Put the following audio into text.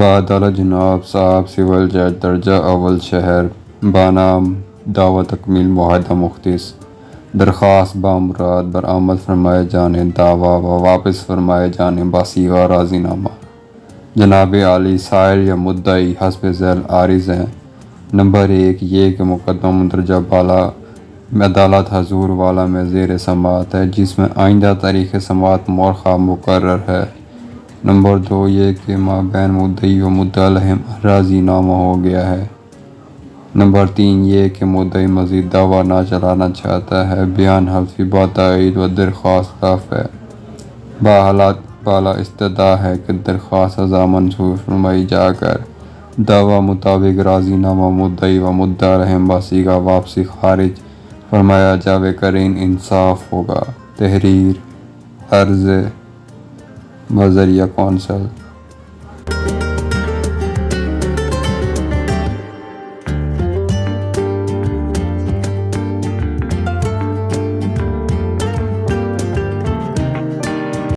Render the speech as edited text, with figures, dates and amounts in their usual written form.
بعدالت جناب صاحب سول جج درجہ اول شہر بنام دعوی تکمیل معاہدہ مختص درخواست بامراد برآمد فرمائے جانے دعویٰ و واپس فرمائے جانے بصیغہ راضی نامہ جناب عالی سائل یا مدعی حسب ذیل عارض ہیں۔ نمبر 1 یہ کہ مقدمہ مندرجہ بالا عدالت حضور والا میں زیر سماعت ہے جس میں آئندہ تاریخ سماعت مؤخر مقرر ہے۔ نمبر 2 یہ کہ مابین مدعی و مدعی علیہ راضی نامہ ہو گیا ہے۔ نمبر 3 یہ کہ مدعی مزید دعویٰ نہ چلانا چاہتا ہے۔ بیان حلفی با تائید و درخواست خلاف ہے۔ بحالات بالا استدعا ہے کہ درخواست ازا منظور فرمائی جا کر دعویٰ مطابق راضی نامہ مدعی و مدعی علیہ بصیغہ واپسی خارج فرمایا جاوے کریں انصاف ہوگا۔ تحریر عرض بذریعہ کونسل